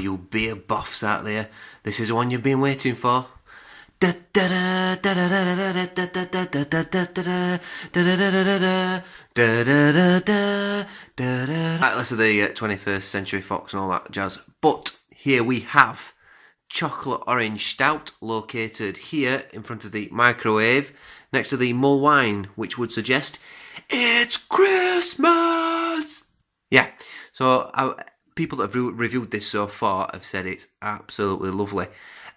you beer buffs out there, this is the one you've been waiting for. Right, less of the 21st Century Fox and all that jazz. But here we have chocolate orange stout, located here in front of the microwave next to the mull wine, which would suggest it's Christmas. Yeah, so people that have reviewed this so far have said it's absolutely lovely,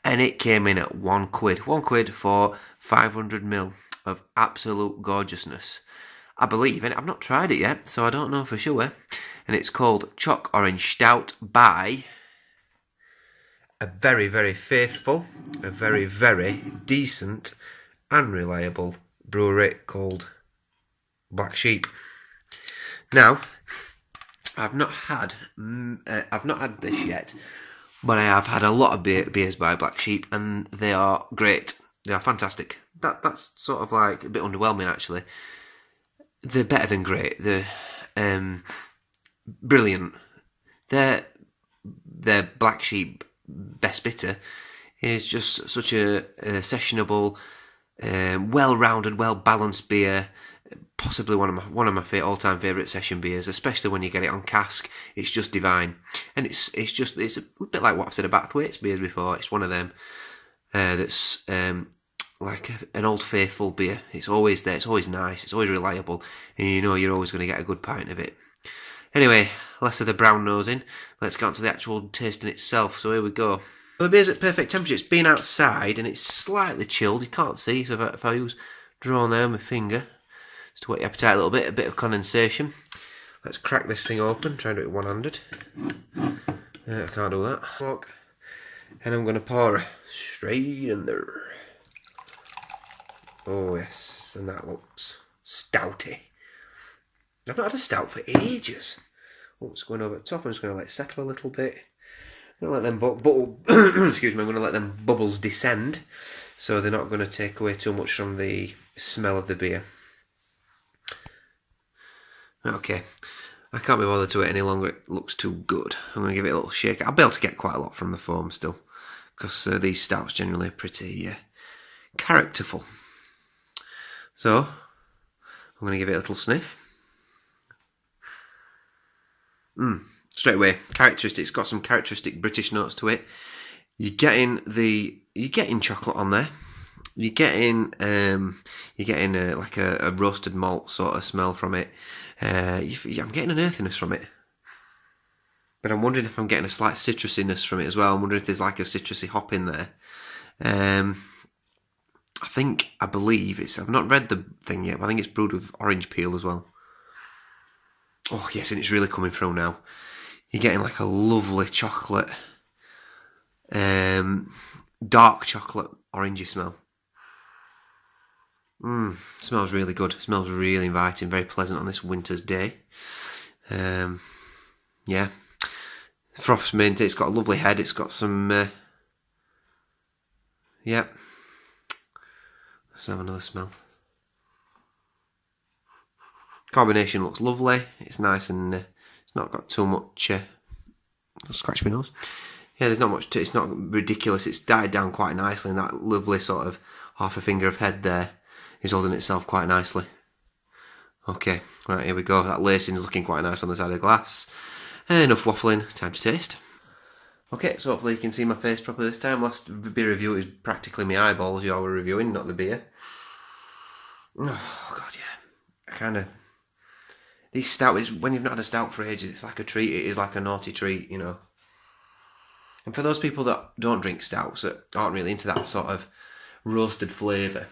and it came in at £1. £1 for 500ml of absolute gorgeousness, I believe. And I've not tried it yet, so I don't know for sure. And it's called Choc Orange Stout by a very, very faithful, a very, very decent and reliable brewery called Black Sheep. Now, I've not had this yet, but I have had a lot of beers by Black Sheep, and they are great. They are fantastic. That's sort of like a bit underwhelming, actually. They're better than great. They're brilliant. Their Black Sheep Best Bitter is just such a sessionable, well-rounded, well-balanced beer. Possibly one of my all-time favourite session beers, especially when you get it on cask. It's just divine, and it's a bit like what I've said about Thwaites beers before. It's one of them that's like an old faithful beer. It's always there. It's always nice. It's always reliable, and you know you're always going to get a good pint of it. Anyway, less of the brown nosing. Let's get on to the actual tasting itself. So here we go. Well, the beer's at perfect temperature. It's been outside and it's slightly chilled. You can't see, so if I use draw on there with my finger, just to whet your appetite a little bit, a bit of condensation. Let's crack this thing open. Try and do it one-handed. I can't do that. Look. And I'm going to pour straight in there. Oh yes, and that looks stouty. I've not had a stout for ages. Oh, it's going over the top. I'm just going to let it settle a little bit. I'm going to let them excuse me. I'm going to let them bubbles descend, so they're not going to take away too much from the smell of the beer. Okay, I can't be bothered to it any longer. It looks too good. I'm going to give it a little shake. I'll be able to get quite a lot from the foam still, because these stouts generally are pretty characterful. So I'm going to give it a little sniff. Straight away, characteristic. It's got some characteristic British notes to it. You're getting chocolate on there. You're getting like a roasted malt sort of smell from it. I'm getting an earthiness from it, but I'm wondering if I'm getting a slight citrusiness from it as well. I'm wondering if there's like a citrusy hop in there. I believe it's. I've not read the thing yet, but I think it's brewed with orange peel as well. Oh yes, and it's really coming through now. You're getting like a lovely chocolate, dark chocolate orangey smell. Smells really good. Smells really inviting, very pleasant on this winter's day. Yeah. Froth's mint. It's got a lovely head. It's got some. Yep. Let's have another smell. Carbonation looks lovely. It's nice and it's not got too much. I'll scratch my nose. Yeah, there's not much to it. It's not ridiculous. It's died down quite nicely, and that lovely sort of half a finger of head there is holding itself quite nicely. Okay, right, here we go. That lacing's looking quite nice on the side of the glass. Enough waffling, time to taste. Okay, so hopefully you can see my face properly this time. Last beer review is practically my eyeballs you all were reviewing, not the beer. Oh, God, yeah. These stout is, when you've not had a stout for ages, it's like a treat. It is like a naughty treat, you know. And for those people that don't drink stouts, that aren't really into that sort of roasted flavour,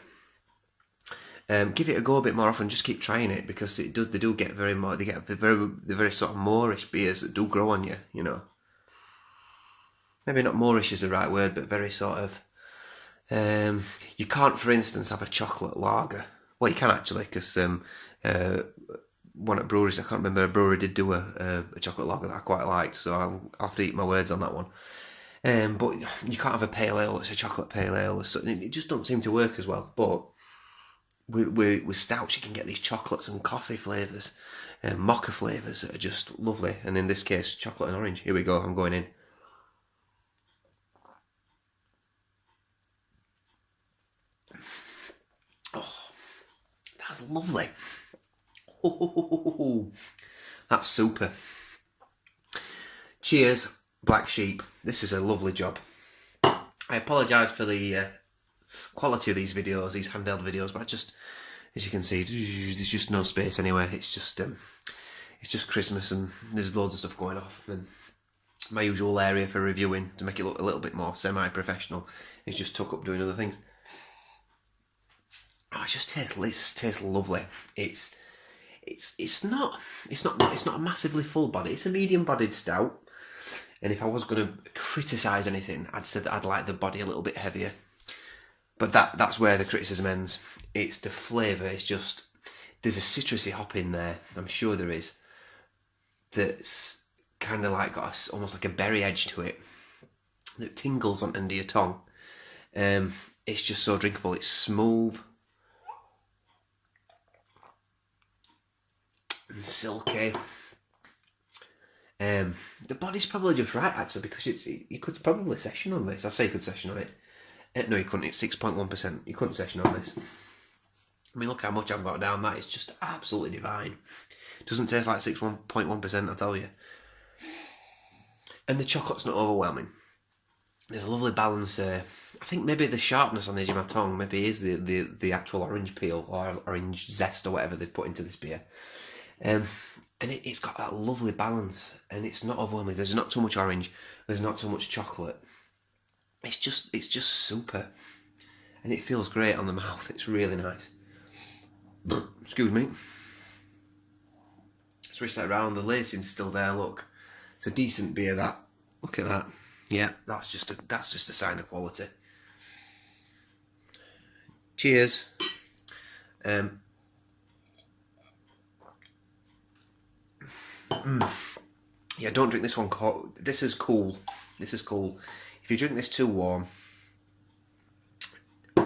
give it a go a bit more often. Just keep trying it, because they do get very sort of Moorish beers that do grow on you, you know. Maybe not Moorish is the right word, but very sort of. You can't, for instance, have a chocolate lager. Well, you can actually, because one at breweries, I can't remember, a brewery did do a chocolate lager that I quite liked, so I'll have to eat my words on that one. But you can't have a pale ale that's a chocolate pale ale. It just don't seem to work as well. But with stouts, you can get these chocolates and coffee flavours, mocha flavours that are just lovely. And in this case, chocolate and orange. Here we go, I'm going in. That's lovely. Oh, that's super. Cheers, Black Sheep. This is a lovely job. I apologise for the quality of these videos, these handheld videos, but I just, as you can see, there's just no space anywhere. It's just Christmas and there's loads of stuff going off. And my usual area for reviewing to make it look a little bit more semi-professional is just tucked up doing other things. Oh, it just tastes lovely. It's not a massively full body. It's a medium-bodied stout. And if I was going to criticise anything, I'd say that I'd like the body a little bit heavier. But that's where the criticism ends. It's the flavour. It's just, there's a citrusy hop in there. I'm sure there is. That's kind of like got almost like a berry edge to it that tingles on under your tongue. It's just so drinkable. It's smooth and silky. The body's probably just right actually, because you could probably session on this. I say you could session on it. No, you couldn't. It's 6.1%. You couldn't session on this. I mean, look how much I've got down. That is just absolutely divine. It doesn't taste like 6.1%, I tell you. And the chocolate's not overwhelming. There's a lovely balance. I think maybe the sharpness on the edge of my tongue maybe is the actual orange peel or orange zest or whatever they've put into this beer. And it's got that lovely balance, and it's not overwhelming. There's not too much orange. There's not too much chocolate. It's just super, and it feels great on the mouth. It's really nice. Excuse me. Switch that round. The lacing's still there. Look, it's a decent beer. That. Look at that. Yeah, that's just a sign of quality. Cheers. Yeah, don't drink this one cold. This is cool. This is cool. If you drink this too warm,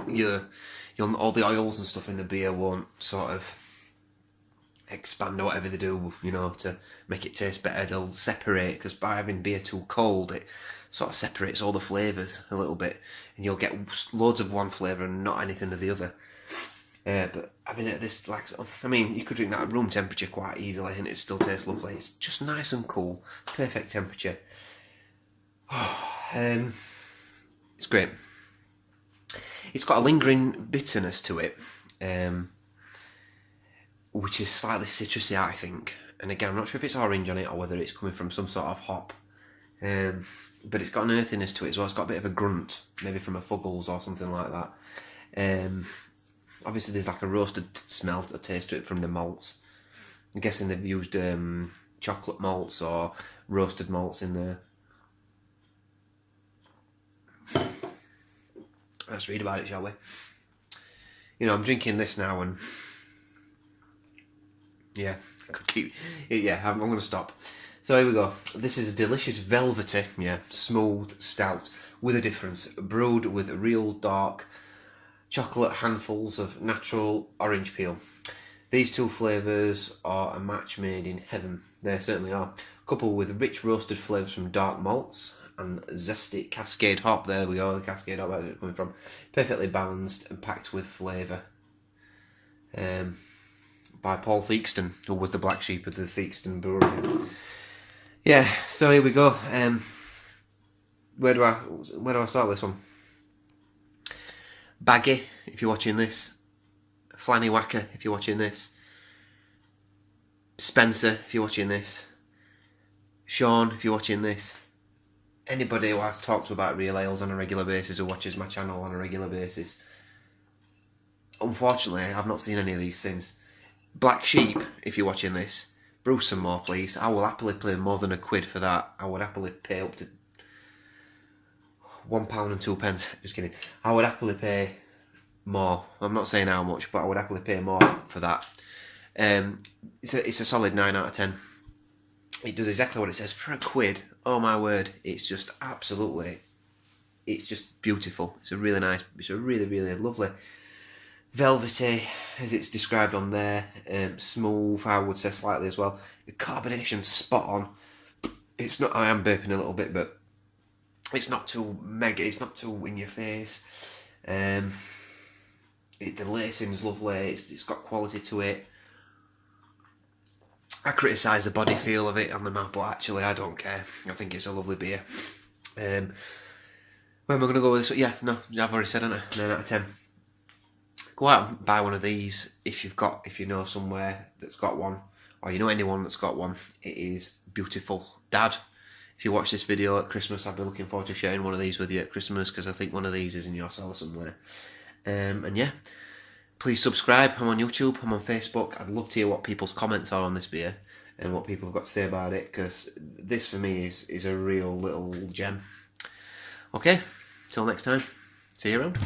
you'll all the oils and stuff in the beer won't sort of expand or whatever they do, you know, to make it taste better. They'll separate, because by having beer too cold, it sort of separates all the flavours a little bit, and you'll get loads of one flavour and not anything of the other. But having it this, like, I mean, you could drink that at room temperature quite easily and it still tastes lovely. It's just nice and cool, perfect temperature. It's great. It's got a lingering bitterness to it, which is slightly citrusy, I think. And again, I'm not sure if it's orange on it or whether it's coming from some sort of hop. But it's got an earthiness to it as well. It's got a bit of a grunt, maybe from a Fuggles or something like that. Obviously there's like a roasted smell, a taste to it from the malts. I'm guessing they've used chocolate malts or roasted malts in there. Let's read about it, shall we? You know, I'm drinking this now and yeah, I could keep. Yeah, I'm going to stop. So here we go. This is a delicious velvety, smooth stout with a difference. Brewed with real dark chocolate handfuls of natural orange peel. These two flavours are a match made in heaven. They certainly are. Coupled with rich roasted flavours from dark malts and zesty Cascade hop. There we go, the Cascade hop, where's it coming from? Perfectly balanced and packed with flavour. By Paul Theakston, who was the black sheep of the Theakston brewery. Yeah, so here we go. Where do I start this one? Baggy, if you're watching this. Flanny Whacker, if you're watching this. Spencer, if you're watching this. Sean, if you're watching this. Anybody who has talked about real ales on a regular basis, who watches my channel on a regular basis. Unfortunately, I've not seen any of these since. Black Sheep, if you're watching this. Brew some more, please. I will happily pay more than £1 for that. I would happily pay up to £1 and 2p. Just kidding. I would happily pay more. I'm not saying how much, but I would happily pay more for that. It's a solid 9 out of 10. It does exactly what it says for £1. Oh my word! It's just absolutely. It's just beautiful. It's a really nice. It's a really, really lovely, velvety, as it's described on there. Smooth, I would say slightly as well. The carbonation's spot on. It's not. I am burping a little bit, but it's not too mega. It's not too in your face. The lacing's lovely. It's got quality to it. I criticise the body feel of it on the map, but actually I don't care. I think it's a lovely beer. Where am I going to go with this? Yeah, no, I've already said, haven't I? 9 out of 10. Go out and buy one of these if you know somewhere that's got one, or you know anyone that's got one. It is beautiful. Dad, if you watch this video at Christmas, I'll be looking forward to sharing one of these with you at Christmas, because I think one of these is in your cellar somewhere. And yeah, please subscribe. I'm on YouTube, I'm on Facebook. I'd love to hear what people's comments are on this beer and what people have got to say about it, because this for me is a real little gem. Okay, till next time, see you around.